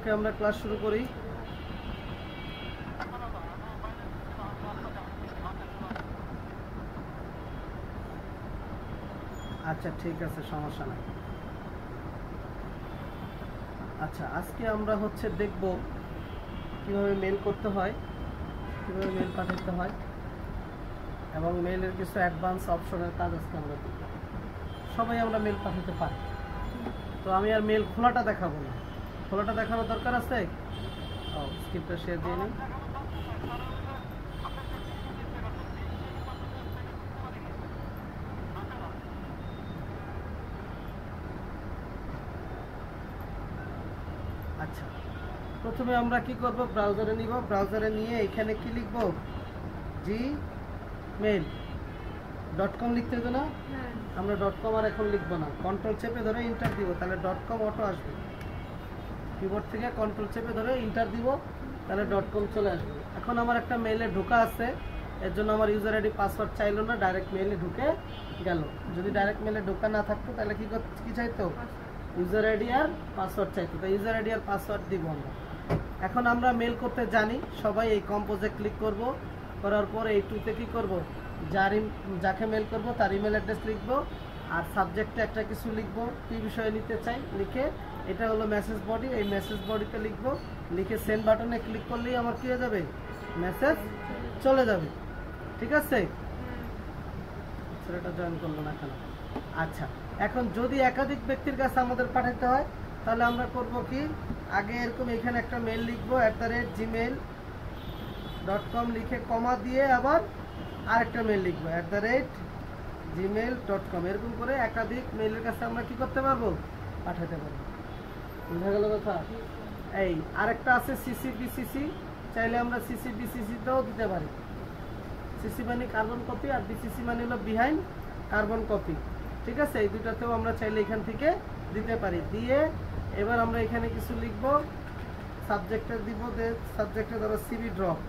ওকে আমরা ক্লাস শুরু করি। আচ্ছা ঠিক আছে, সমস্যা নাই। আচ্ছা আজকে আমরা হচ্ছে দেখব কিভাবে মেল করতে হয়, কিভাবে মেল পাঠাতে হয় এবং মেলের কিছু অ্যাডভান্স অপশনের কাজ আজকে আমরা দেখব। সবাই আমরা মেল পাঠাতে পারি, তো আমি আর মেল খোলাটা দেখাবো না। খোলাটা দেখানোর দরকার আছে? স্ক্রিপ্টটা শেয়ার দিয়ে নিই। আচ্ছা প্রথমে আমরা কি করব, ব্রাউজারে নিব। ব্রাউজারে নিয়ে এখানে কি লিখব, gmail.com লিখতে হবে না? আমরা .com আর এখন লিখবো না, কন্ট্রোল চেপে ধরে ইন্টার দিব, তাহলে .com অটো আসবে। কিবোর্ড থেকে কন্ট্রোল চেপে ধরে ইন্টার দিব, তাহলে .com চলে আসবে। এখন আমার একটা মেইলে ঢোকা আছে, এর জন্য আমার ইউজার আইডি পাসওয়ার্ড চাইলো না, ডাইরেক্ট মেইলে ঢুকে গেল। যদি ডাইরেক্ট মেইলে ঢোকা না থাকতো তাহলে কি চাইতো, ইউজার আইডি আর পাসওয়ার্ড চাইতো। তো ইউজার আইডি আর পাসওয়ার্ড দিব আমরা। এখন আমরা মেল করতে জানি সবাই। এই কম্পোজে ক্লিক করব, করার পর এই টুতে কি করব, যাকে মেল করব তার ইমেল অ্যাড্রেস লিখবো আর সাবজেক্টে একটা কিছু লিখবো, কি বিষয়ে নিতে চাই লিখে। এটা হলো মেসেজ বডি, এই মেসেজ বডিতে লিখবো, লিখে সেন্ড বাটনে ক্লিক করলেই আমার কি হয়ে যাবে, মেসেজ চলে যাবে। ঠিক আছে, ছেলেটা জয়েন করলো না কেন? আচ্ছা এখন যদি একাধিক ব্যক্তির কাছে আমাদের পাঠাতে হয় তাহলে আমরা করব কি, আগে এরকম এখানে একটা মেল লিখবো @gmail.com লিখে কমা দিয়ে আবার আরেকটা মেল লিখবো @gmail.com। এরকম করে একাধিক মেলের কাছে আমরা কি করতে পারবো, পাঠাতে পারবো। বুঝা গেল কথা? এই আরেকটা আছে CC/BCC, চাইলে আমরা CC/BCC-তেও দিতে পারি। CC মানে কার্বন কপি আর BCC মানে হলো বিহাইন্ড কার্বন কপি। ঠিক আছে, এই দুটাতেও আমরা চাইলে এখান থেকে দিতে পারি। দিয়ে এবার আমরা এখানে কিছু লিখব, সাবজেক্টে দিব, সাবজেক্টে ধরো সিভি ড্রপ,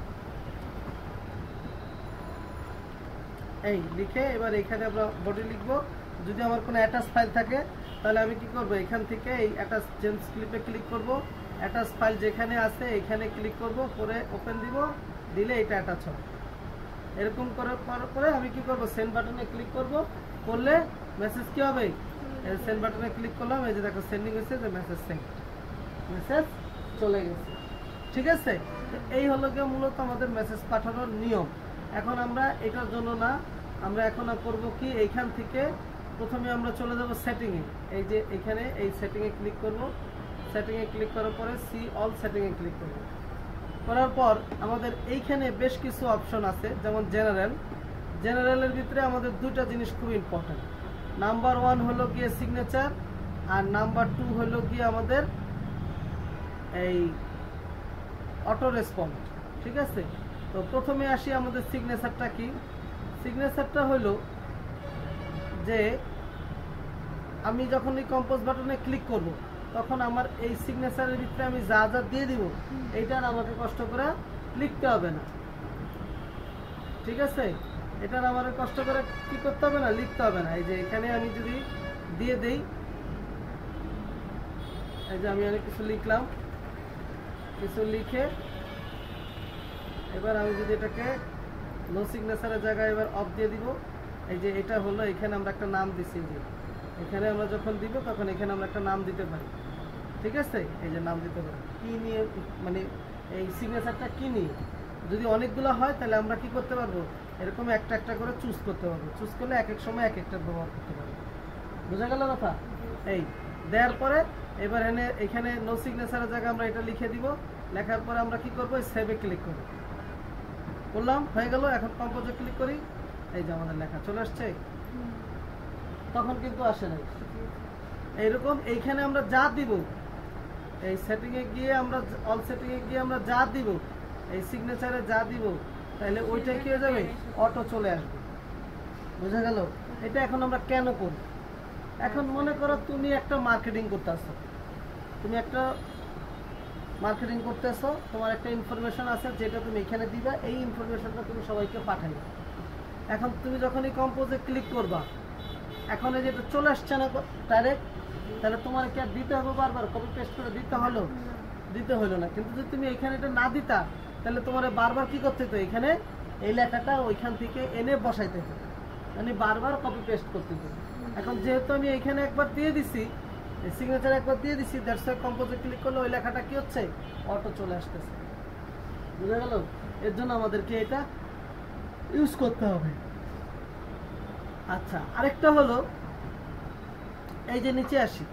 এই লিখে এবার এখানে আমরা বডি লিখব। যদি আমার কোনো অ্যাটাচ ফাইল থাকে তাহলে আমি কি করব, এখান থেকে এই অ্যাটাচ জেমস ক্লিপে ক্লিক করব, অ্যাটাচ ফাইল যেখানে আছে এখানে ক্লিক করব, করে ওপেন দিব, দিলে এটা অ্যাটাচ হবে। এরকম করার পরে আমি কি করব, সেন্ড বাটনে ক্লিক করব, করলে মেসেজ কি হবে, সেন্ড বাটনে ক্লিক করলাম, এই যে দেখো সেন্ডিং হয়েছে, যে মেসেজ সেন্ড, মেসেজ চলে গেছে। ঠিক আছে, তো এই হলো গিয়ে মূলত আমাদের মেসেজ পাঠানোর নিয়ম। এখন আমরা এটার জন্য না, আমরা এখন করব কি, এইখান থেকে প্রথমে আমরা চলে যাব সেটিংয়ে। এই যে এখানে এই সেটিংয়ে ক্লিক করব, সেটিংয়ে ক্লিক করার পরে সি অল সেটিংয়ে ক্লিক করব। করার পর আমাদের এইখানে বেশ কিছু অপশন আছে, যেমন জেনারেলের ভিতরে আমাদের দুইটা জিনিস খুব ইম্পর্টেন্ট। নাম্বার 1 হলো গিয়ে সিগনেচার, আর নাম্বার 2 হলো গিয়ে আমাদের এই অটো রেসপন্ড। ঠিক আছে, তো প্রথমে আসি আমাদের সিগনেচারটা কি। সিগনেচারটা হলো যে আমি যখন এই কম্পোজ বাটনে ক্লিক করব তখন আমার এই সিগনেচারের ভিতরে আমি যা যা দিয়ে দিব এইটার আমাকে কষ্ট করে লিখতে হবে না। ঠিক আছে, এটার আমার কষ্ট করে কি করতে হবে না, লিখতে হবে না। এই যে এখানে আমি যদি দিয়ে দেই, এই যে আমি অনেক কিছু লিখলাম, কিছু লিখে এবার আমি যদি এটাকে নো সিগনেচারের জায়গায় এবার অফ দিয়ে দিব। এই যে এটা হলো, এখানে আমরা একটা নাম দিচ্ছি, যে এখানে আমরা যখন দিব তখন এখানে আমরা একটা নাম দিতে পারি। ঠিক আছে, এই যে নাম দিতে পারি কি নিয়ে, মানে এই সিগনেচারটা কি নিয়ে। যদি অনেকগুলো হয় তাহলে আমরা কি করতে পারবো, এরকম একটা একটা করে চুজ করতে পারবো। চুজ করলে এক এক সময় এক একটা ব্যবহার করতে পারবো। বোঝা গেল কথা? এই দেওয়ার পরে এবার এখানে নো সিগনেচারের জায়গায় আমরা এটা লিখে দিব। লেখার পরে আমরা কি করবো, সেভে ক্লিক করবো। করলাম, হয়ে গেল। এখন কম্পোজে ক্লিক করি, এই যে আমাদের লেখা চলে আসছে। তখন কিন্তু আসে নাই এইরকম। এইখানে আমরা যা দিব, এই সেটিংয়ে গিয়ে আমরা অল সেটিংয়ে গিয়ে আমরা যা দিব, এই সিগনেচারে যা দিব, তাহলে ওইটাই কি হয়ে যাবে, অটো চলে আসবে। বুঝা গেল? এটা এখন আমরা কেন করব, এখন মনে করো তুমি একটা মার্কেটিং করতেছো, তোমার একটা ইনফরমেশন আছে যেটা তুমি এখানে দিবা, এই ইনফরমেশনটা তুমি সবাইকে পাঠাইবা। এখন তুমি যখন এই কম্পোজে ক্লিক করবা, এখন এই যেটা চলে আসছে না ডাইরেক্ট, তাহলে তোমার কি আর দিতে হবে বারবার, কপি পেস্ট করে দিতে হলো? দিতে হলো না। কিন্তু যদি তুমি এখানে এটা না দিতা তাহলে তোমার বারবার কি করতে হতো, এখানে এই লেখাটা ওইখান থেকে এনে বসাইতে হতো, মানে বারবার কপি পেস্ট করতে হতো। এখন যেহেতু আমি এখানে একবার দিয়ে দিছি, সিগনেচার একবার দিয়ে দিছি, দ্যাটস ওয়াই কম্পোজে ক্লিক করলে ওই লেখাটা কি হচ্ছে, অটো চলে আসতেছে। বুঝা গেল? এর জন্য আমাদেরকে এটা ইউজ করতে হবে। আচ্ছা, আরেকটা হলো এই যে নিচে আসি,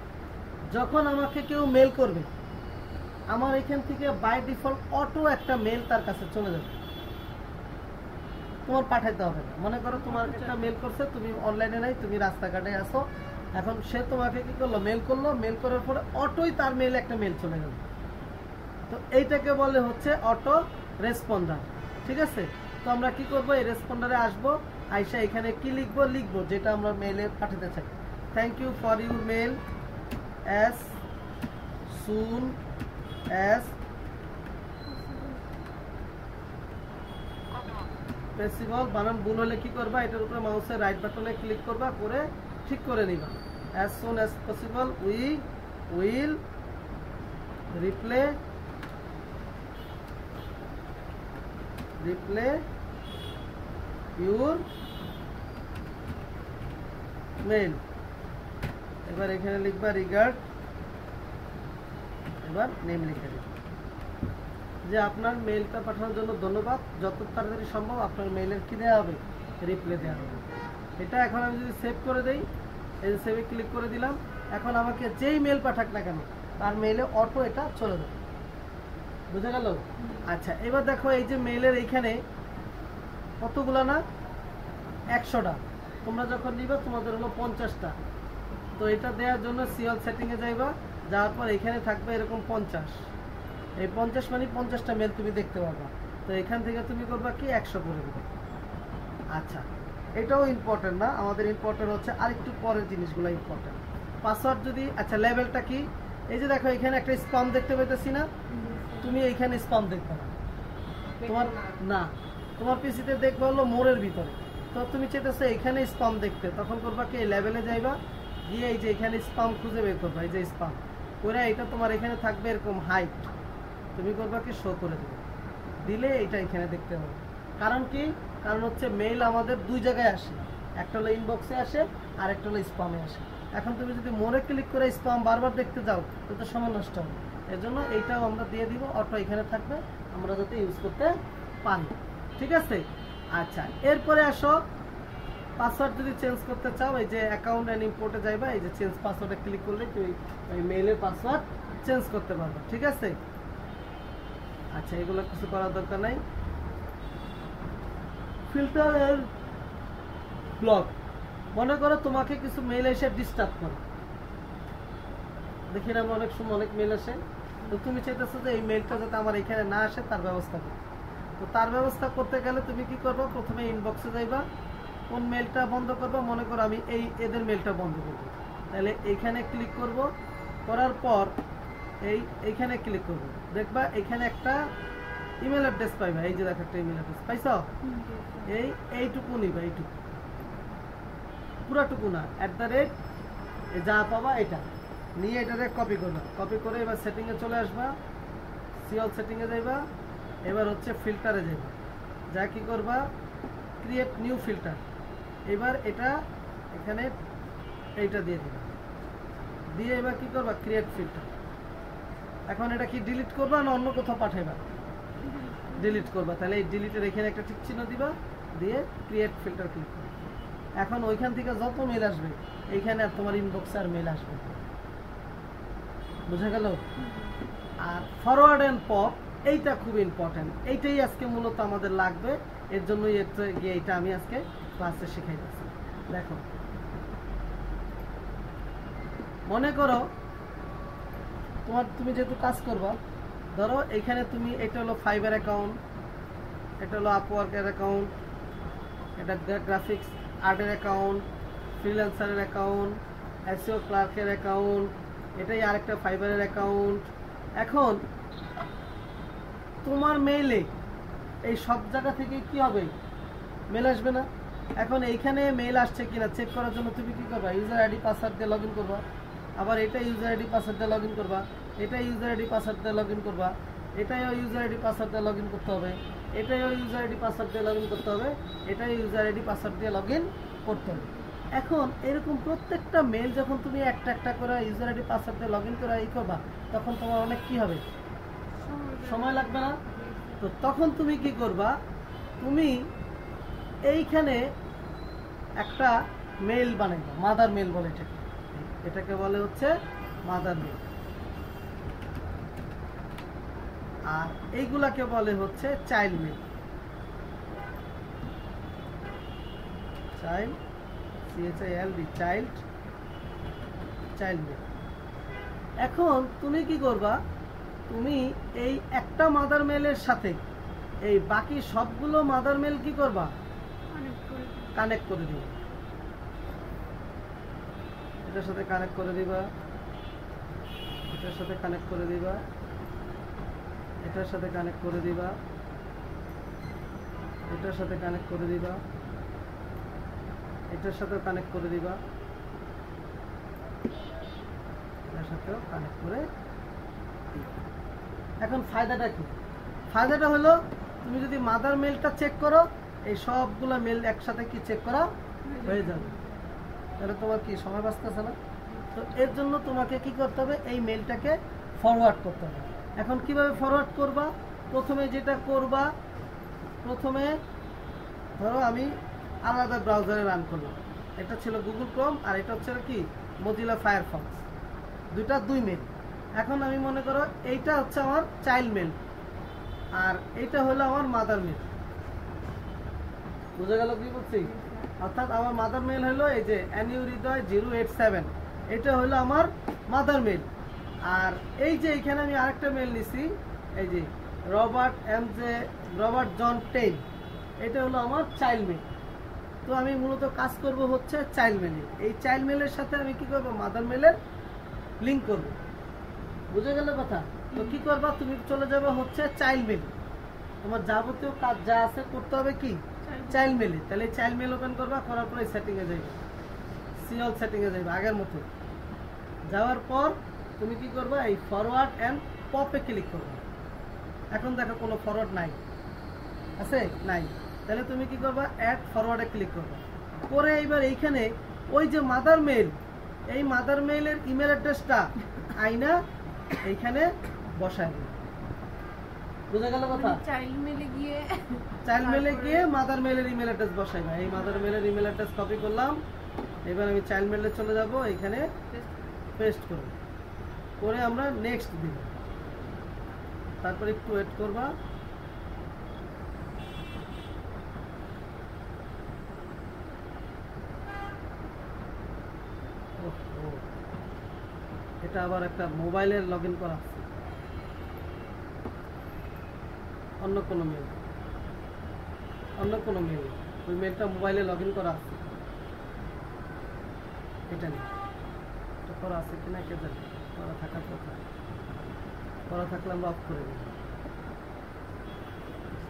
যখন আমাকে কেউ মেল করবে, আমার এখান থেকে বাই ডিফল্ট অটো একটা মেল তার কাছে চলে যাবে, তোমার পাঠাইতে হবে না। মনে করো তোমার একটা মেল করছে, তুমি অনলাইনে নাই, তুমি রাস্তাঘাটে আসো, এখন সে তোমাকে কি করলো, মেল করলো, মেল করার পরে অটোই তার মেল একটা মেল চলে গেল। তো এইটাকে বলে হচ্ছে অটো রেসপন্ডার। ঠিক আছে? তো আমরা কি করব, এই রেসপন্ডারে আসবো, আইসা এখানে কি লিখবো, লিখবো যেটা আমরা মেলে পাঠাতে চাই। Thank you for your mail as soon as possible. বানান ভুল হলে কি করবা, এটার উপরে মাউসের রাইট বাটনে ক্লিক করবা, করে ঠিক করে নিবা। As soon as possible we will reply your mail. এবার এখানে লিখবা রিগার্ড, এবার নেম লিখে দিবা যে আপনার মেইলটা পাঠানোর জন্য ধন্যবাদ, যত তাড়াতাড়ি সম্ভব আপনার মেইলের কি দেওয়া হবে, রিপ্লাই দেওয়া হবে। এটা এখন আমি যদি সেভ করে দেই, এই যে সেভে ক্লিক করে দিলাম, এখন আমাকে যেই মেল পাঠাক না কেন তার মেইলে অটো এটা চলে যাবে। বুঝা গেল? আচ্ছা, এবার দেখো এই যে মেইলের এইখানে কতগুলো না, 100টা। তোমরা যখন নিবা তোমাদের হলো 50টা। তো এটা দেওয়ার জন্য সিএল সেটিংয়ে যাইবা, যাওয়ার পর এখানে থাকবে এরকম 50। এই 50 মানে 50টা মেল তুমি দেখতে পারবা। তো এখান থেকে তুমি করবা কি, 100 করে দেবে। আচ্ছা, এটাও ইম্পর্টেন্ট না, আমাদের ইম্পর্টেন্ট হচ্ছে আরেকটু পরের জিনিসগুলো ইম্পর্টেন্ট। পাসওয়ার্ড যদি, আচ্ছা লেভেলটা কি, এই যে দেখো এখানে একটা স্প্যাম দেখতে পাইতেছি না, তুমি এইখানে স্প্যাম দেখবে না, তোমার না, তোমার পিসিতে দেখবে হলো মোড়ের ভিতরে। তো তুমি চাইতেছো এখানে স্প্যাম দেখতে, তখন করবা কি, এই লেভেলে যাইবা, গিয়ে এই যে এখানে স্প্যাম খুঁজে বের করবা, এই যে স্প্যাম করে এটা তোমার এখানে থাকবে এরকম হাইট, তুমি করবা কি, শো করে দেবে, দিলে এটা এখানে দেখতে হবে। কারণ কি, কারণ হচ্ছে মেইল আমাদের দুই জায়গায় আসে, একটা হলো ইনবক্সে আসে আর একটা হলো স্প্যামে আসে। এখন তুমি যদি মোড়ে ক্লিক করে স্প্যাম বারবার দেখতে যাও তো সময় নষ্ট হবে। এর জন্য এইটাও আমরা দিয়ে দিব, অটো এখানে থাকবে, আমরা যাতে ইউজ করতে পারি। ঠিক আছে? আচ্ছা, এরপরে আসো, পাসওয়ার্ড যদি চেঞ্জ করতে চাও, এই যে অ্যাকাউন্ট অ্যান্ড ইম্পোর্টে যাইবা, এই যে চেঞ্জ পাসওয়ার্ডে ক্লিক করলে তুই ওই মেইলের পাসওয়ার্ড চেঞ্জ করতে পারবা। ঠিক আছে? আচ্ছা, এগুলো কিছু করার দরকার নাই। ফিল্টার এর ব্লক, মনে করো তোমাকে কিছু মেইল এসে ডিস্টার্ব করে, দেখি না আমরা অনেক সময় অনেক মেইল আসে, তো তুমি চাইতেছো যে এই মেইলটা যাতে আমার এখানে না আসে তার ব্যবস্থা করো। তো তার ব্যবস্থা করতে গেলে তুমি কি করবে, প্রথমে ইনবক্সে যাইবা, কোন মেইলটা বন্ধ করবো, মনে করো আমি এদের মেইলটা বন্ধ করবো, তাহলে এইখানে ক্লিক করব, করার পর এইখানে ক্লিক করব, দেখবা এখানে একটা ইমেল অ্যাড্রেস পাইবা, এই যে দেখো একটা ইমেল অ্যাড্রেস পাইছো, এইটুকু নিবা, এইটুকু পুরাটুকু না, @ যা পাবা এটা নিয়ে এটাতে কপি করবা, কপি করে এবার সেটিংয়ে চলে আসবা, সিএল সেটিংয়ে যাইবা, এবার হচ্ছে ফিল্টারে যাইবা, যা কি করবা, ক্রিয়েট নিউ ফিল্টার, এবার এটা এখানে এইটা দিয়ে দিবা, দিয়ে এবার কি করবা, ক্রিয়েট ফিল্টার। এখন এটা কি ডিলিট করবা না অন্য কোথাও পাঠাইবা, ডিলিট করবা, তাহলে এই ডিলিটের এখানে একটা টিক চিহ্ন দিবা, দিয়ে ক্রিয়েট ফিল্টার ক্লিক করবা। এখন ওইখান থেকে যত মেল আসবে এইখানে আর তোমার ইনবক্সে আর মেল আসবে, বুঝা গেল? আর ফরওয়ার্ড অ্যান্ড পপ, এইটা খুব ইম্পর্টেন্ট, এইটাই আজকে মূলত আমাদের লাগবে, এর জন্যই এইটা আমি আজকে ক্লাসে শিখাই দিচ্ছি। দেখো, মনে করো তুমি যেহেতু কাজ করবা, ধরো এখানে তুমি, এটা হলো ফাইবার অ্যাকাউন্ট, এটা হলো আপওয়ার্কের অ্যাকাউন্ট, এটা গ্রাফিক্স আর্টের অ্যাকাউন্ট, ফ্রিল্যান্সারের অ্যাকাউন্ট, এসইও ক্লার্কের অ্যাকাউন্ট, এটাই আরেকটা ফাইবারের অ্যাকাউন্ট। এখন তোমার মেইলে এই সব জায়গা থেকে কি হবে, মেল আসবে না? এখন এইখানে মেল আসছে কিনা চেক করার জন্য তুমি কি করবা, ইউজার আইডি পাসওয়ার্ড দিয়ে লগ ইন করবা, আবার এটা ইউজার আইডি পাসওয়ার্ড দিয়ে লগ ইন করবা, এটা ইউজার আইডি পাসওয়ার্ড দিয়ে লগ ইন করবা, এটাইও ইউজার আইডি পাসওয়ার্ড দিয়ে লগ ইন করতে হবে, এটাইও ইউজার আইডি পাসওয়ার্ড দিয়ে লগ ইন করতে হবে, এটাই ইউজার আইডি পাসওয়ার্ড দিয়ে লগ ইন করতে হবে। এখন এরকম প্রত্যেকটা মেল যখন তুমি একটা একটা করে ইউজার আইডি পাসওয়ার্ড দিয়ে লগ ইন করে ই করবা, তখন তোমার অনেক কি হবে, সময় লাগবে না? তো তখন তুমি কি করবা, তুমি এইখানে একটা মেল বানাইবা, মাদার মেল বলে এটাকে, এটাকে বলে হচ্ছে মাদার মেল, আর এইগুলাকে বলে হচ্ছে child mail, child CHILD child, child mail. এখন তুমি কি করবা, তুমি এই একটা মাদার মেলের সাথে এই বাকি সবগুলো মাদার মেল কি করবা, কানেক্ট করে দিবা, এটার সাথে কানেক্ট করে দিবা, এটার সাথে কানেক্ট করে দিবা, এটার সাথে কানেক্ট করে দিবা, এটার সাথে কানেক্ট করে দিবা, এটার সাথেও কানেক্ট করে দিবা, এটার সাথেও কানেক্ট করে দিবা। এখন ফায়দাটা কি? ফায়দাটা হলো তুমি যদি মাদার মেলটা চেক করো, এই সবগুলো মেল একসাথে কি চেক করা হয়ে যাবে, তাহলে তোমার কি সময় বাঁচতেছে না? তো এর জন্য তোমাকে কি করতে হবে, এই মেলটাকে ফরওয়ার্ড করতে হবে। এখন কিভাবে ফরওয়ার্ড করবা, প্রথমে যেটা করবা, প্রথমে ধরো আমি আলাদা ব্রাউজারে রান করলাম, এটা ছিল গুগল ক্রোম আর এটা হচ্ছে কি মজিলা ফায়ারফক্স, দুই মেল। এখন আমি মনে করো এইটা হচ্ছে আমার চাইল্ড মেল আর এইটা হলো আমার মাদার মেল, বুঝা গেল কি বলছি? অর্থাৎ আমার মাদার মেল হলো এই যে হৃদয় 087, এটা হলো আমার মাদার মেল। আর এই যে এখানে আমি আরেকটা মেল নিছি, এই যে রবার্ট জন 10, এটা হলো আমার চাইল্ড মেল। তো আমি মূলত কাজ করব হচ্ছে চাইল্ড মেলে, এই চাইল্ড মেলের সাথে আমি কি করব, মাদার মেলের লিঙ্ক করব, বুঝে গেল কথা? তো কি করবা, তুমি চলে যাবে হচ্ছে চাইল্ড মেল, তোমার যাবতীয় কাজ যা আছে করতে হবে কি চাইল্ড মেলে। তাহলে চাইল্ড মেল ওপেন করবা, করার পরে সেটিং এ যাবে, সিওল সেটিং এ যাবে আগের মতো। যাওয়ার পর তুমি কি করবা, এই ফরওয়ার্ড এন্ড পপে ক্লিক করবা। এখন দেখো কোনো ফরওয়ার্ড নাই, আছে নাই, তাহলে তুমি কি করবা, অ্যাড ফরওয়ার্ডে ক্লিক করবা। করে এইবার এইখানে ওই যে মাদার মেল, এই মাদার মেইলের ইমেল অ্যাড্রেসটা আইনা এইখানে বসায় দিবে, বুঝা গেল কথা? চাইল্ড মেলে গিয়ে মাদার মেলের ইমেল অ্যাড্রেস বসাইবা। এই মাদার মেলের ইমেল অ্যাড্রেস কপি করলাম, এবার আমি চাইল্ড মেলে চলে যাব, এখানে পেস্ট করব, করে আমরা নেক্সট দিব, তারপর একটু ওয়েট করবা। এটা আবার একটা মোবাইলের লগ ইন করা আছে, অন্য কোনো মেল, ওই মেলটা মোবাইলে লগ ইন করা আছে, এটা নেই, এটা করা আছে কিনা কে জানে, করা থাকার কথা, করা থাকলে আমরা অফ করে দিই।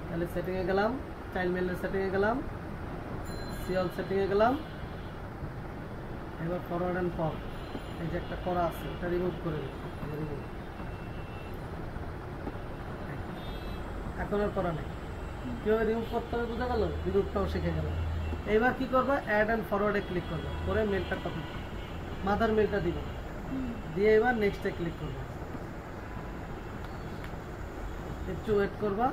তাহলে সেটিংয়ে গেলাম, চাইল্ড মেলের সেটিংয়ে গেলাম, সিওল সেটিংয়ে গেলাম, এবার ফরওয়ার্ড অ্যান্ড পপ, এই যে একটা করা আছে এটা রিমুভ করে দিই, এখন আর করা নেই। কিভাবে রিমুভ করতে হবে বোঝা গেল, রিমুভটাও শিখে গেল। এবার কি করবা, অ্যাড অ্যান্ড ফরওয়ার্ডে ক্লিক করবা, করে মেলটা কপি, মাদার মেলটা দিবা, দিয়ে এবার নেক্সটে ক্লিক করবা, একটু ওয়েট করবা।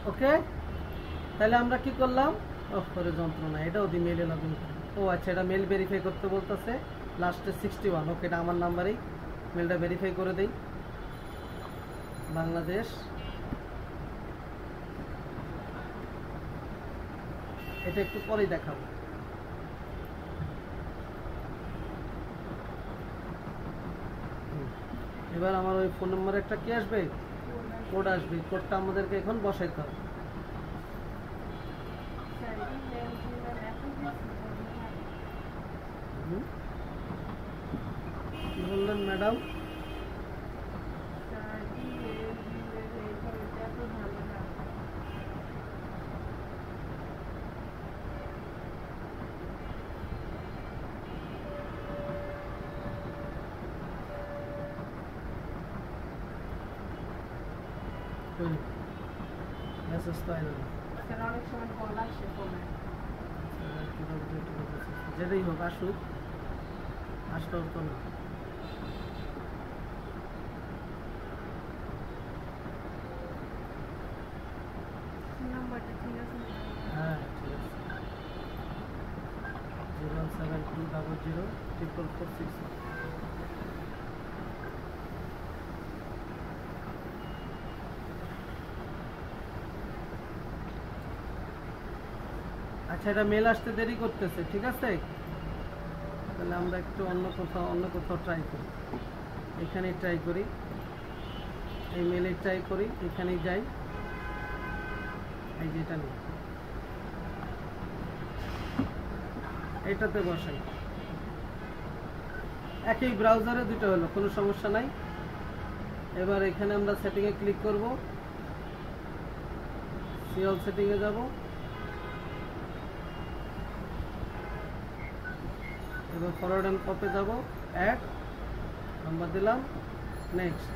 ওকে, তাহলে আমরা কি করলাম, করে যন্ত্রণা, এটাও দি মেলে লগ ইন করি। ও আচ্ছা, এটা মেল ভেরিফাই করতে বলতেছে, লাস্টে 61, ওকে, এটা আমার নাম্বারেই, মেলটা ভেরিফাই করে দেই, বাংলাদেশ, এটা একটু পরেই দেখাবো। এবার আমার ওই ফোন নম্বরে একটা কি আসবে, কোড আসবে, কোডটা আমাদেরকে এখন বসাইতে হবে। কি বললেন ম্যাডাম? মেসেজ তো আইলো না। অনেক সময় কল আসে ফোনে। যেটাই হোক আসুক, আসলেও তো না। নাম্বারটা ঠিক আছে? হ্যাঁ ঠিক আছে। 072004446। আচ্ছা, এটা মেল আসতে দেরি করতেছে, ঠিক আছে? তাহলে আমরা একটু অন্য কোথাও ট্রাই করি। এখানে ট্রাই করি, এই মেলে ট্রাই করি, এখানেই যাই, এই যে এটা নেই, এইটাতে বসাই। একই ব্রাউজারে দুটো হলো, কোনো সমস্যা নাই। এবার এখানে আমরা সেটিংয়ে ক্লিক করব, সিওল সেটিংয়ে যাব, এবার ফরওয়ার্ড অ্যান্ড পপে যাব, অ্যাড নাম্বার দিলাম, নেক্সট।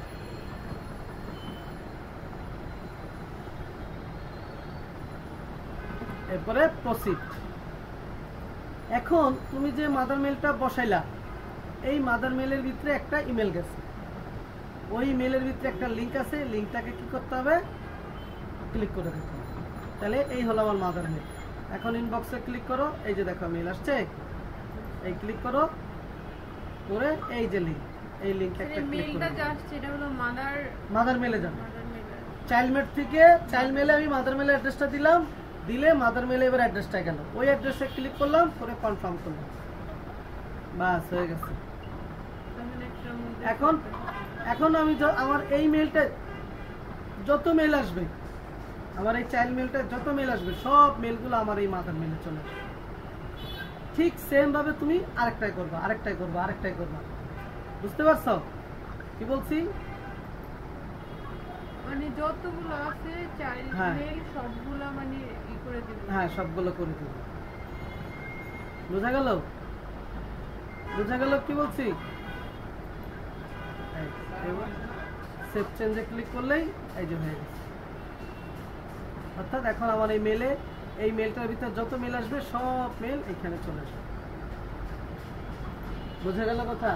এরপরে প্রসিড। এখন তুমি যে মাদার মেলটা বসাইলা, এই মাদার মেলের ভিতরে একটা ইমেল গেছে, ওই ইমেলের ভিতরে একটা লিঙ্ক আছে, লিঙ্কটাকে কি করতে হবে? ক্লিক করে দিতে হবে। তাহলে এই হলো আমার মাদার মেল। এখন ইনবক্সে ক্লিক করো, এই যে দেখো মেল আসছে, এই ক্লিক করো করে এই যে লিঙ্ক, এই লিঙ্কে একটা ক্লিক করো। মেলটা জাস্ট এটা হলো মাদার মেলে যাবে। চাইল্ড মেল থেকে চাইল্ড মেলে আমি মাদার মেলের অ্যাড্রেসটা দিলাম, দিলে মাদার মেলে এবার অ্যাড্রেসটা গেল, ওই অ্যাড্রেসে ক্লিক করলাম, করে কনফার্ম করলাম, বাস হয়ে গেছে। এখন এখন আমি আমার এই মেলটা যত মেল আসবে, আমার এই চাইল্ড মেলটা যত মেল আসবে, সব মেলগুলো আমার এই মাদার মেলে চলে আসবে। ঠিক সেম ভাবে তুমি আরেকটাই করবা, আরেকটাই করবা, আরেকটাই করবা। বুঝতে পারছো কি বলছি? মানে যতগুলো আছে চাইল্ড মেল সবগুলো মানে ই করে দিব। হ্যাঁ, সবগুলো করে দিব। বোঝা গেল? বোঝা গেল কি বলছি? সেভ চেঞ্জে ক্লিক করলেই এই যে হয়ে গেছে। অর্থাৎ এখন আমার এই মেলে, এই মেলটার ভিতরে যত মেল আসবে সব মেল এখানে চলে আসবে। বোঝা গেল কথা?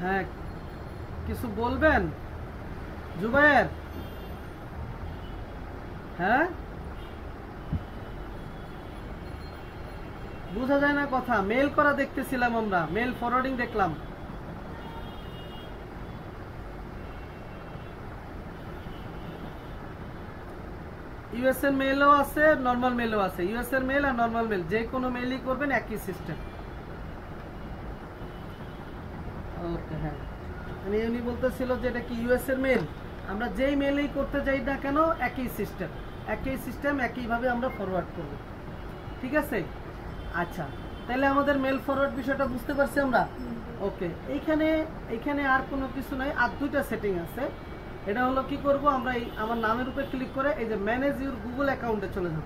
হ্যাঁ, কিছু বলবেন জুবায়ের? হ্যাঁ, বোঝা যায় না কথা। মেল করা দেখতেছিলাম আমরা, মেল ফরওয়ার্ডিং দেখলাম। ইউএসএর মেলও আছে, নর্মাল মেলও আছে। ইউএসএর মেল আর নর্মাল মেল যে কোনো মেলই করবেন, একই সিস্টেম। ওকে, হ্যাঁ, মানে উনি বলতেছিল যে এটা কি ইউএসএর মেল, আমরা যেই মেলেই করতে যাই না কেন একই সিস্টেম, একইভাবে আমরা ফরওয়ার্ড করব। ঠিক আছে? আচ্ছা, তাহলে আমাদের মেল ফরওয়ার্ড বিষয়টা বুঝতে পারছি আমরা। ওকে, এইখানে আর কোনো কিছু নাই, আর দুইটা সেটিং আছে। এটা হলো কি করব, আমরা এই আমার নামের উপরে ক্লিক করে এই যে ম্যানেজ ইউর গুগল অ্যাকাউন্টে চলে যাব,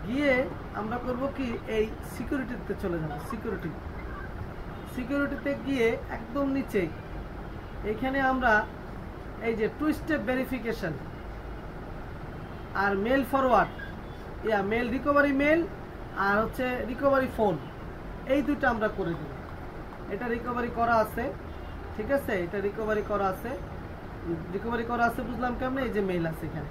গিয়ে আমরা করব কি এই সিকিউরিটিতে চলে যাব। সিকিউরিটিতে গিয়ে একদম নিচে এখানে আমরা এই যে টু স্টেপ ভেরিফিকেশন আর mail forward, mail recovery mail আর হচ্ছে রিকভারি ফোন, এই দুটো আমরা করে দেব। এটা রিকভারি করা আছে, ঠিক আছে? এটা রিকভারি করা আছে, বুঝলাম কেমনে? এই যে মেল আছে এখানে,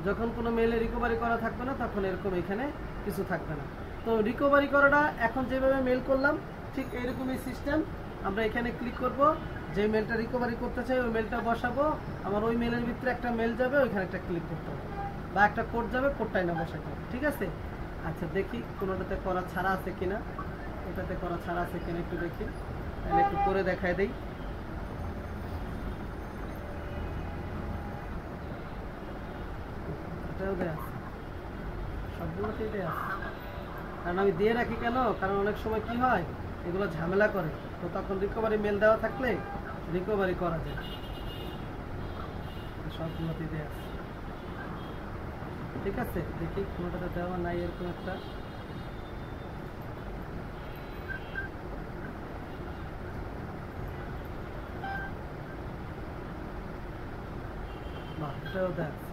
যখন কোনো মেলে রিকভারি করা থাকবে না তখন এরকম এখানে কিছু থাকবে না। তো রিকভারি করাটা এখন যেভাবে মেল করলাম ঠিক এইরকমই সিস্টেম। আমরা এখানে ক্লিক করব, যে মেলটা রিকভারি করতে চাই ওই মেলটা বসাবো, আমার ওই মেলের ভিতরে একটা মেল যাবে, ওইখানে একটা ক্লিক করতে হবে, বা একটা কোড যাবে, কোডটাই না বসাতে হবে। ঠিক আছে? আচ্ছা, দেখি কোনোটাতে করা ছাড়া আছে কিনা, এটাতে করা ছাড়া আছে কিনা একটু দেখি। তাহলে একটু করে দেখায় দেই। এটাও দেয়া আছে, সবগুলোতেই দেয়া আছে। কারণ আমি দিয়ে রাখি কেন, কারণ অনেক সময় কি হয় এগুলো ঝামেলা করে, তো তখন রিকভারি মেল দেওয়া থাকলে রিকভারি করা যায়। সবগুলোতেই দেয়া আছে। ঠিক আছে, দেখি কোনোটাতে দেওয়া নাই এরকম একটা। বাহ, এটাও দেয়া আছে।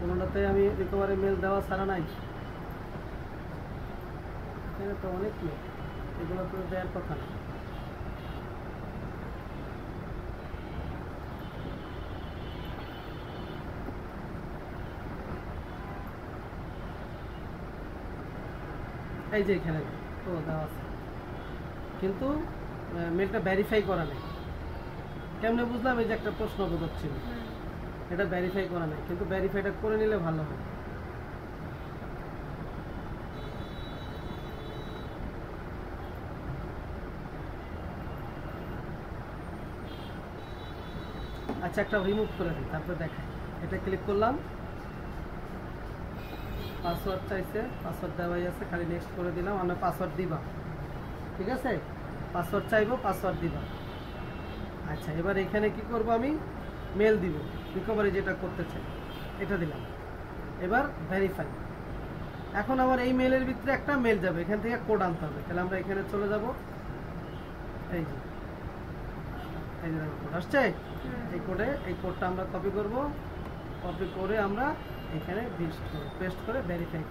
কোনোটাতে আমি রিকভারি মেল দেওয়া ছাড়া নাই। এখানে তো অনেক মেল, এগুলো তো দেওয়ার কথা না। এই যে এখানে তো দেওয়া আছে, কিন্তু মেলটা ভেরিফাই করা নেই। কেমনে বুঝলাম? এই যে একটা প্রশ্নবোধক ছিল, এটা ভেরিফাই করা নেই, কিন্তু ভেরিফাইটা করে নিলে ভালো হয়। আচ্ছা, একটা রিমুভ করে দিই, তারপরে দেখাই। এটা ক্লিক করলাম, পাসওয়ার্ড চাইছে, পাসওয়ার্ড দেওয়াই আছে, খালি নেক্সট করে দিলাম। আমরা পাসওয়ার্ড দিবা, ঠিক আছে? পাসওয়ার্ড চাইবো, পাসওয়ার্ড দিবা। আচ্ছা, এবার এখানে কি করব, আমি মেল দিব, রিকভারি যেটা করতে চাই এটা দিলাম। এবার ভেরিফাই। এখন আমার এই মেলের ভিতরে একটা মেল যাবে, এখান থেকে কোড আনতে হবে। তাহলে আমরা এখানে চলে যাব, এই যে এই যে কোড আসছে, এই কোডে, এই কোডটা আমরা কপি করব, কপি করে আমরা এখানে পেস্ট করে ভেরিফাই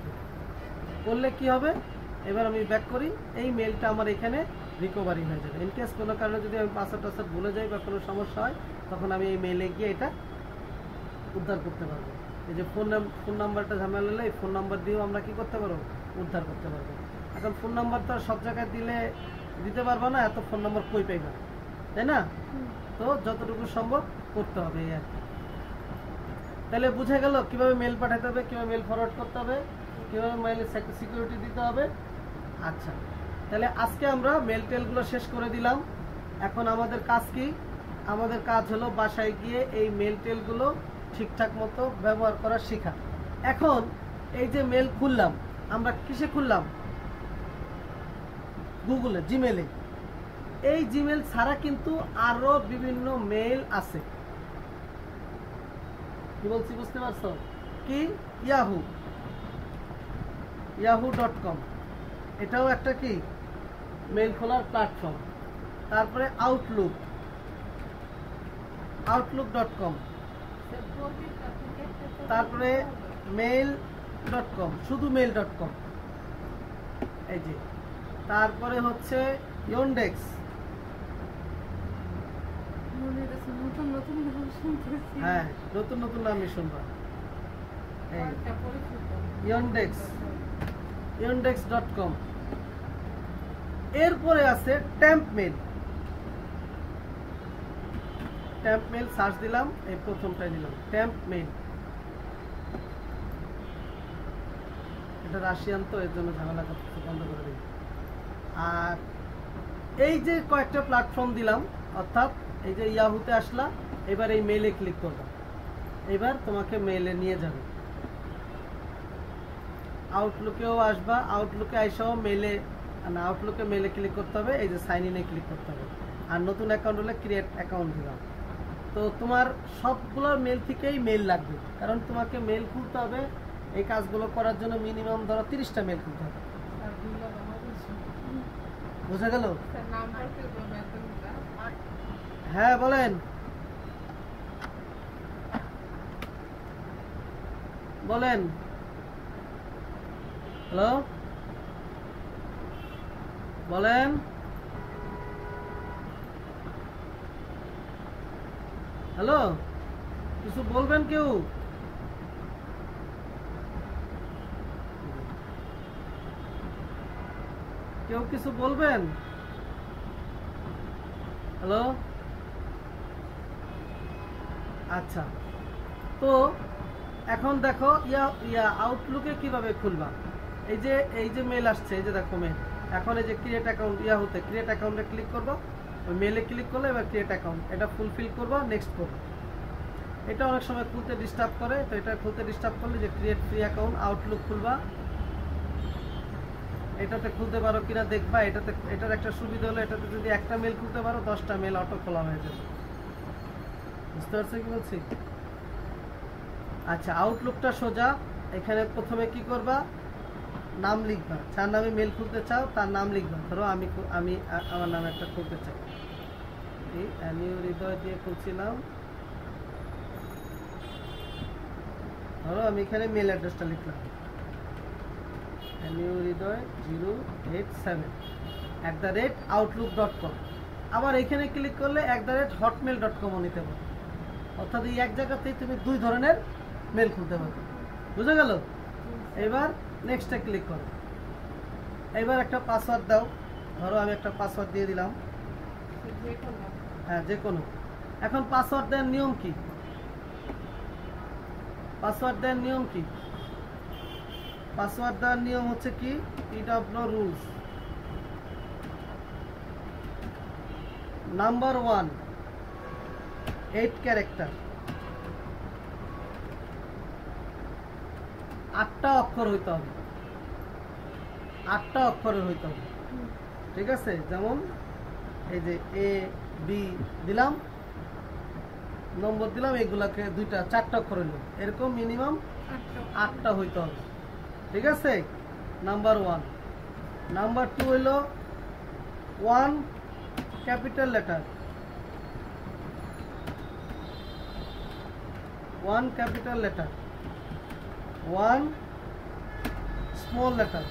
করলে কি হবে, এবার আমি ব্যাক করি, এই মেলটা আমার এখানে রিকভারি হয়ে যাবে। ইনকেস কোনো কারণে যদি আমি পাসওয়ার্ড টাসওয়ার্ড ভুলে যাই বা কোনো সমস্যা হয়, তখন আমি এই মেলে গিয়ে এটা উদ্ধার করতে পারবো। এই যে ফোন নাম্বারটা ঝামেলা হলে এই ফোন নাম্বার দিয়েও আমরা কি করতে পারবো, উদ্ধার করতে পারবো। এখন ফোন নাম্বার তো আর সব জায়গায় দিতে পারবো না, এত ফোন নাম্বার কই পাইবা, তাই না? তো যতটুকু সম্ভব করতে হবে এই আর কি। তাহলে বুঝে গেল কিভাবে মেল পাঠাতে হবে, কিভাবে মেল ফরওয়ার্ড করতে হবে, কিভাবে মেইলে সিকিউরিটি দিতে হবে। আচ্ছা, তাহলে আজকে আমরা মেল টেলগুলো শেষ করে দিলাম। এখন আমাদের কাজ কি? আমাদের কাজ হলো বাসায় গিয়ে এই মেল টেলগুলো ঠিকঠাক মতো ব্যবহার করা শেখা। এখন এই যে মেল খুললাম, আমরা কিসে খুললাম? গুগলে, জিমেলে। এই জিমেল ছাড়া কিন্তু আরো বিভিন্ন মেল আছে। কি বলছি বুঝতে পারছো? কি? yahoo.com, এটাও একটা কি মেল খোলার প্ল্যাটফর্ম। তারপরে outlook.com, তারপরে mail.com, শুধু mail.com, এই যে। তারপরে হচ্ছে Yandex, হ্যাঁ নতুন নতুন নামই শুনবা। Yandex.com, এরপরে আছে ট্যাম্প মেল সার্চ দিলাম, এই প্রথমটাই নিলাম ট্যাম্প মেল। এটা রাশিয়ান তো, এর জন্য ঝামেলা করতেছে, বন্ধ করে দিই। আর এই যে কয়েকটা প্ল্যাটফর্ম দিলাম, অর্থাৎ এই যে ইয়াহুতে আসলা, এবার এই মেইলে ক্লিক করবা, এবার তোমাকে মেইলে নিয়ে যাবে। আউটলুকেও আসবা, আউটলুকে আইসাও মেইলে, না আউটলুকে মেইলে ক্লিক করতে হবে, এই যে সাইন ইনে ক্লিক করতে হবে। আর নতুন অ্যাকাউন্ট হলে ক্রিয়েট অ্যাকাউন্ট দিলাম। তো তোমার সবগুলো মেল থেকেই মেল লাগবে, কারণ তোমাকে মেল খুলতে হবে। এই কাজগুলো করার জন্য মিনিমাম ধরো 30টা মেল খুলতে হবে। বুঝা গেল? হ্যাঁ বলেন, বলেন। হ্যালো, বলেন। হ্যালো, কিছু বলবেন কেউ? কেউ কিছু বলবেন? হ্যালো, আচ্ছা। তো এখন দেখো আউটলুকে কিভাবে খুলবা। এই যে মেল আসছে, এই যে দেখো মেল। এখন এই যে ক্রিয়েট অ্যাকাউন্ট ক্রিয়েট অ্যাকাউন্টে ক্লিক করবো, ওই মেলে ক্লিক করলে এবার ক্রিয়েট অ্যাকাউন্ট এটা ফুলফিল করবো, নেক্সট করবো। এটা অনেক সময় খুলতে ডিস্টার্ব করে, তো এটা খুলতে ডিস্টার্ব করলে যে ক্রিয়েট ফ্রি অ্যাকাউন্ট আউটলুক খুলবা, এটাতে খুলতে পারো কিনা দেখবা। এটার একটা সুবিধা হলো এটাতে যদি একটা মেল খুলতে পারো 10টা মেল অটো খোলা হয়ে যাবে। বুঝতে পারছো কি বলছি? আচ্ছা, আউটলুকটা সোজা। এখানে প্রথমে কি করবা, নাম লিখবা, যার নামে মেল খুলতে চাও তার নাম লিখবা। ধরো আমি আমার নামে একটা খুলতে চাই, আমি হৃদয় দিয়ে খুলছিলাম। ধরো আমি এখানে মেল অ্যাড্রেসটা লিখলাম হৃদয় 087@outlook.com। আবার এখানে ক্লিক করলে @hotmail.com নিতে পারো। অর্থাৎ এই এক জায়গাতেই তুমি 2 ধরনের মেল খুলতে পারো। বুঝে গেল? এবার নেক্সটে ক্লিক করো। এবার একটা পাসওয়ার্ড দাও। ধরো আমি একটা পাসওয়ার্ড দিয়ে দিলাম, হ্যাঁ যে কোনো। এখন পাসওয়ার্ড দেওয়ার নিয়ম কি? পাসওয়ার্ড দেওয়ার নিয়ম কি? পাসওয়ার্ড দেওয়ার নিয়ম হচ্ছে কি, PW রুলস। নাম্বার 1 8 ক্যারেক্টার, 8টা অক্ষর হইতে হবে, 8টা অক্ষরের হইতে হবে। ঠিক আছে? যেমন এই যে A B দিলাম, নম্বর দিলাম, এগুলাকে 4টা অক্ষর হইল, এরকম মিনিমাম 8টা হইতে হবে। ঠিক আছে? নাম্বার 1। নাম্বার 2 হইল 1 capital letter, 1 capital letter, 1 small letter,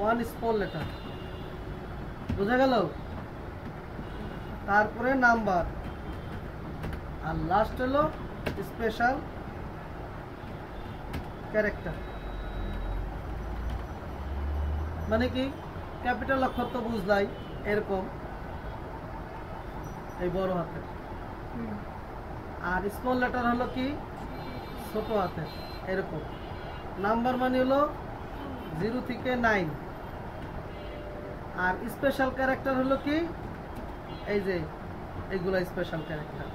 1 small letter. বুঝা গেল? তারপরে নাম্বার, আর লাস্ট হলো স্পেশাল ক্যারেক্টার। মানে কি, ক্যাপিটাল অক্ষর তো বুঝলাই, এরকম এই বড় হাতের, আর স্মল লেটার হলো কি ছোট হাতের, এরকম। নাম্বার মানে হলো 0 থেকে 9, আর স্পেশাল ক্যারেক্টার হলো কি এই যে এইগুলো স্পেশাল ক্যারেক্টার।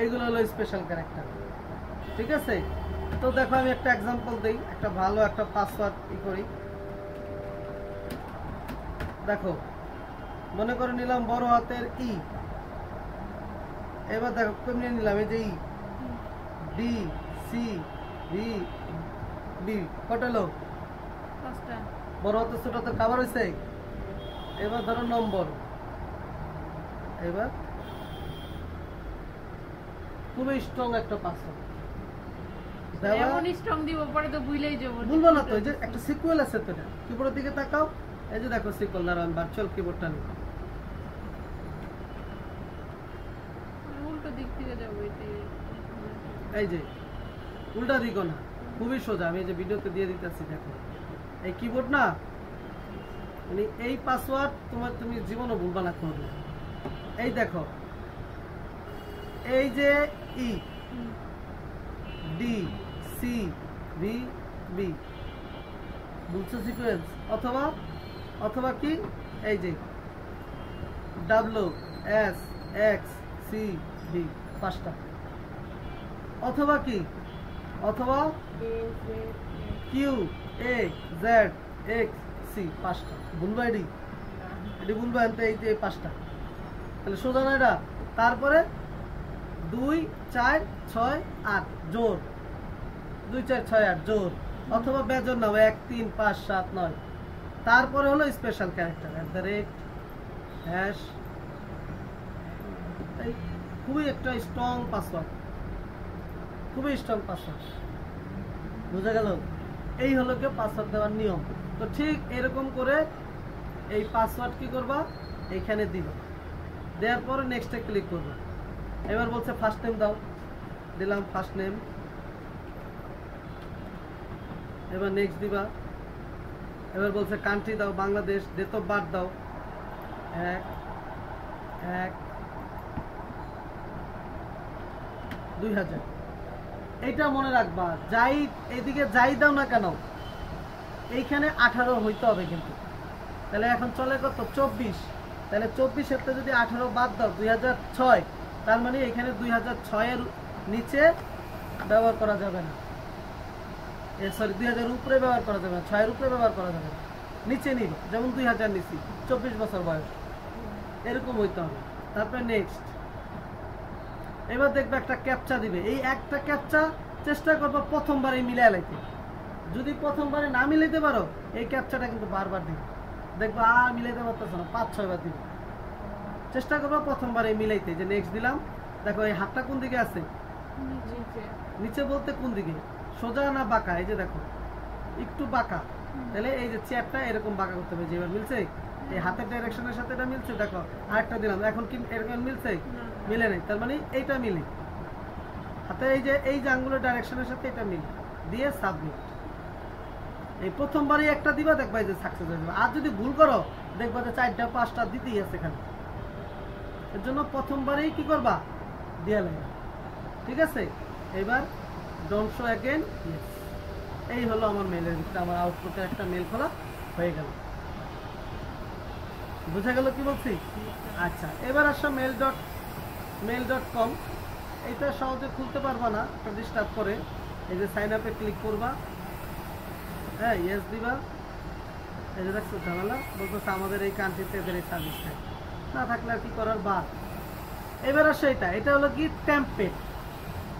এইগুলো হলো স্পেশাল ক্যারেক্টার। ঠিক আছে? তো দেখো আমি একটা এক্সাম্পল দেই, একটা ভালো একটা পাসওয়ার্ড করি। দেখো মনে করে নিলাম বড় হাতের ই। এবার দেখো কেমনি নিলাম, এই যে E D C V B, কত হলো? 5টা। বড় হাতের ছোট হাতের কাভার হয়েছে। এবার ধরো নম্বর, এবার খুবই স্ট্রং একটা পাসওয়ার্ড। এমন স্ট্রং দিব পরে তো ভুলেই যাব। ভুলবো না তো, এই যে একটা সিকুয়েল আছে তো, এটা কিবোর্ডের দিকে তাকাও, এই যে দেখো সিকুয়েল। না আমি ভার্চুয়াল কিবোর্ডটা নিই, উল্টো দিক থেকে যাব। এই যে উল্টা দিকও না, খুবই সোজা। আমি এই যে ভিডিওতে দিয়ে দিতেছি, দেখো এই কিবোর্ড না, মানে এই পাসওয়ার্ড তুমি জীবনও ভুলবা না করবে। এই দেখো এই যে E D C V B, বুঝছো সিকোয়েন্স? অথবা কি এই যে W S X C V, 5টা। অথবা কি, অথবা Q A Z X C, 5টা। ভুলবা এটি ভুলবা আনতে, এই যে 5টা। তাহলে সোজা না এটা? তারপরে 2 4 6 8 জোর, 2 4 6 8 জোর, অথবা বেজোর নাও 1 3 5 7 9। তারপরে হলো স্পেশাল ক্যারেক্টার # এই খুবই একটা স্ট্রং পাসওয়ার্ড, খুবই স্ট্রং পাসওয়ার্ড। বুঝা গেল? এই হলো কি পাসওয়ার্ড দেওয়ার নিয়ম। তো ঠিক এরকম করে এই পাসওয়ার্ড কি করবা, এইখানে দিবা, দেওয়ার পরে নেক্সটে ক্লিক করবা। এবার বলছে ফার্স্ট নেম দাও, দিলাম ফার্স্ট নেম। এবার নেক্সট দিবা, এবার বলছে কান্ট্রি দাও, বাংলাদেশ, ডেট অফ বার্থ দাও 1/1/2000। এইটা মনে রাখবা, যাই এইদিকে যাই দাও না কেন এইখানে 18 হইতে হবে কিন্তু। তাহলে এখন চলে কত 24, তাহলে 24-এর থেকে যদি 18 বাদ দাও 2006, তার মানে এখানে 2006-এর নিচে ব্যবহার করা যাবে না, সরি 2000 উপরে ব্যবহার করা যাবে না, 6-এর উপরে ব্যবহার করা যাবে না, নিচে নিব। যেমন 2000 নিচ্ছি, 24 বছর বয়স, এরকম হইতে হবে। তারপরে নেক্সট, এবার দেখবে একটা ক্যাপচা দিবে। এই একটা ক্যাপচা চেষ্টা করবো প্রথমবারে মিলাই লাইতে। যদি প্রথমবারে না মিলাইতে পারো এই ক্যাপচাটা কিন্তু বারবার দিবে, দেখবো আর মিলাইতে পারতেছ না, 5-6 বার দিবে। চেষ্টা করবো প্রথমবারে মিলাইতে। যে নেক্সট দিলাম, দেখো এই হাতটা কোন দিকে আছে, নিচে বলতে কোন দিকে, সোজা না বাঁকা? এই যে দেখো একটু বাঁকা, তাহলে এই যে চেয়ারটা এরকম বাঁকা করতে হবে। যেবার মিলছে এই হাতের ডাইরেকশনের সাথে এটা মিলছে, দেখো আরেকটা দিলাম, এখন কি এরকম মিলছে? মিলে নেই, তার মানে এইটা মিলে হাতে এই যে আঙ্গুলের ডাইরেকশনের সাথে এটা মিলে দিয়ে সাবমিট। এই প্রথমবারই একটা দিবা, দেখবা যে সাকসেস হয়ে যাবে। আর যদি ভুল করো দেখবা যে 4টা-5টা দিতেই আছে এখানে। এর জন্য প্রথমবারেই কি করবা, দিয়ে লাগবে। ঠিক আছে, এবার ডোন্ট শো অ্যাগেন, ইয়েস। এই হলো আমার মেলের ভিতরে আমার আউটলুকের একটা মেল খোলা হয়ে গেল। বুঝা গেল কি বলছি? আচ্ছা, এবার আসো mail.com। এটা সহজে খুলতে পারবা না, একটা ডিস্টার্ব করে। এই যে সাইন আপে ক্লিক করবা, হ্যাঁ ইয়েস দিবা। এই যে দেখছো ঝামেলা, বলতেছে আমাদের এই কান্ট্রিতে এদের এই সার্ভিসটা না থাকলে আর কি করার। বা এবার আসো এটা হলো কি টেম্পেল।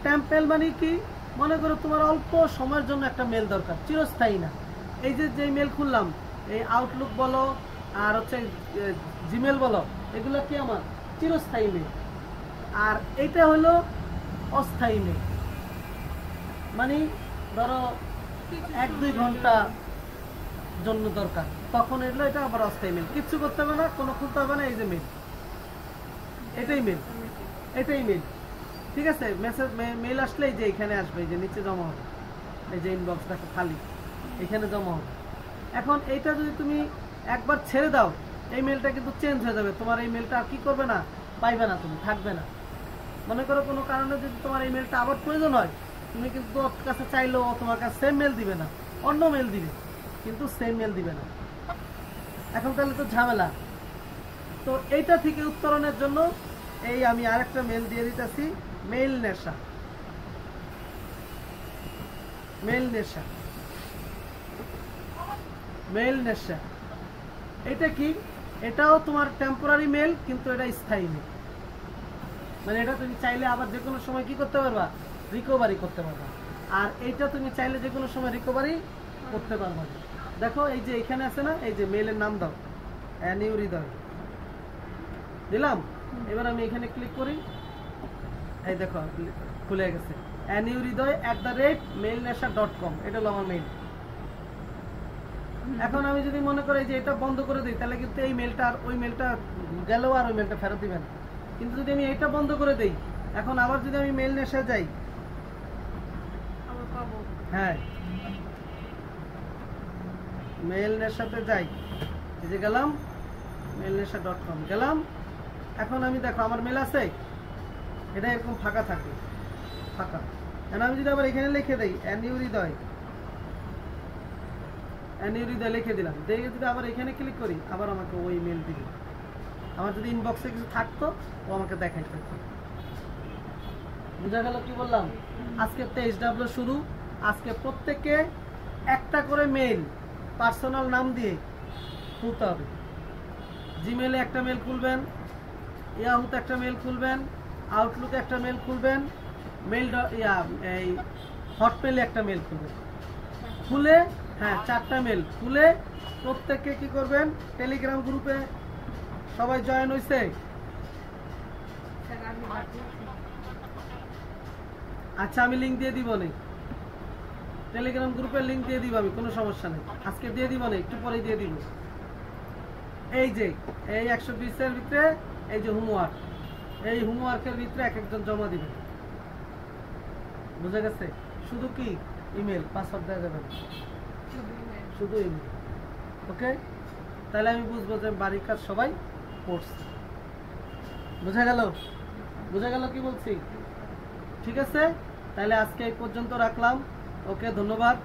টেম্পেল মানে কি, মনে করো তোমার অল্প সময়ের জন্য একটা মেল দরকার, চিরস্থায়ী না। এই যে মেল খুললাম, এই আউটলুক বলো আর হচ্ছে জিমেল বলো, এগুলো কি আমার চিরস্থায়ী মেল। আর এইটা হলো অস্থায়ী মেল, মানে ধরো 1-2 ঘন্টা জন্য দরকার, তখন এগুলো এটা আবার অস্থায়ী মেল। কিচ্ছু করতে হবে না, কোনো খুলতে হবে না। এই যে মেল, এটাই মেল। ঠিক আছে, মেল আসলে এই যে এখানে আসবে, এই যে নিচে জমা হবে, এই যে ইনবক্স দেখো খালি, এখানে জমা হবে। এখন এইটা যদি তুমি একবার ছেড়ে দাও, এই মেলটা কিন্তু চেঞ্জ হয়ে যাবে। তোমার এই মেলটা আর কি করবে না, পাইবে না, তুমি থাকবে না। মনে করো কোনো কারণে যদি তোমার এই মেলটা আবার প্রয়োজন হয়, তুমি কিন্তু ওর কাছে চাইলেও তোমার কাছে সেম মেল দিবে না, অন্য মেল দিবে, কিন্তু সেম মেল দিবে না। এখন তাহলে তো ঝামেলা। তো এইটা থেকে উত্তরণের জন্য এই আমি আরেকটা মেল দিয়ে দিতেছি, মেল নেশা। এটা কি, এটাও তোমার টেম্পোরারি মেল, কিন্তু এটা স্থায়ী মেল। মানে এটা তুমি চাইলে আবার যে কোনো সময় কি করতে পারবা, রিকভারি করতে পারবা। আর এইটা তুমি চাইলে যে কোনো সময় রিকভারি করতে পারবা না। দেখো এই যে এখানে আছে না, এই যে মেলের নাম দাও, অ্যানিউ হৃদয় দিলাম। এবার আমি এখানে ক্লিক করি, এই দেখো খুলে গেছে, অ্যানিউ হৃদয় @mailnesha.com। এটা হলো আমার মেইল। এখন আমি যদি মনে করি যে এটা বন্ধ করে দিই, তাহলে কিন্তু এই মেলটা আর ওই মেলটা গেলেও আর ওই মেলটা ফেরত দিবেন। কিন্তু যদি আমি এটা বন্ধ করে দিই, এখন আবার যদি আমি মেল নেশা যাই, হ্যাঁ মেল নেশাতে যাই, এই যে গেলাম mailnesha.com গেলাম। এখন আমি দেখো আমার মেল আছে, এটা এরকম ফাঁকা থাকে, ফাঁকা। এখন আমি যদি আবার এখানে লিখে দিই অ্যানিউ হৃদয় লিখে দিলাম, দেখে যদি আবার এখানে ক্লিক করি, আবার আমাকে ওই মেল দিবে। আমার যদি ইনবক্সে কিছু থাকতো ও আমাকে দেখাইতো। বুঝা গেল কি বললাম? আজকে 23W শুরু। আজকে প্রত্যেকে একটা করে মেল পার্সোনাল নাম দিয়ে খুলতে হবে। জিমেলে একটা মেল খুলবেন, ইয়াহুতে একটা মেল খুলবেন, আউটলুকে একটা মেল খুলবেন, এই হটমেলে একটা মেল খুলবেন। খুলে, হ্যাঁ 4টা মেল খুলে প্রত্যেককে কি করবেন, টেলিগ্রাম গ্রুপে সবাই জয়েন হয়েছে? আচ্ছা আমি লিঙ্ক দিয়ে দিব না, টেলিগ্রাম গ্রুপের লিঙ্ক দিয়ে দিব আমি, কোনো সমস্যা নেই। আজকে দিয়ে দিব না, একটু পরে দিয়ে দিব। এই যে এই 120-এর ভিতরে এই যে হোমওয়ার্ক, এই হোমওয়ার্কের ভিতরে এক একজন জমা দিবেন। বুঝা গেছে? শুধু কি ইমেল, পাসওয়ার্ড দেওয়া যাবে না, শুধু ইমেল। ওকে, তাহলে আমি বুঝবো যে বাড়ির কাজ সবাই করছে। বোঝা গেল? বোঝা গেল কি বলছি? ঠিক আছে, তাহলে আজকে এই পর্যন্ত রাখলাম। ওকে, ধন্যবাদ।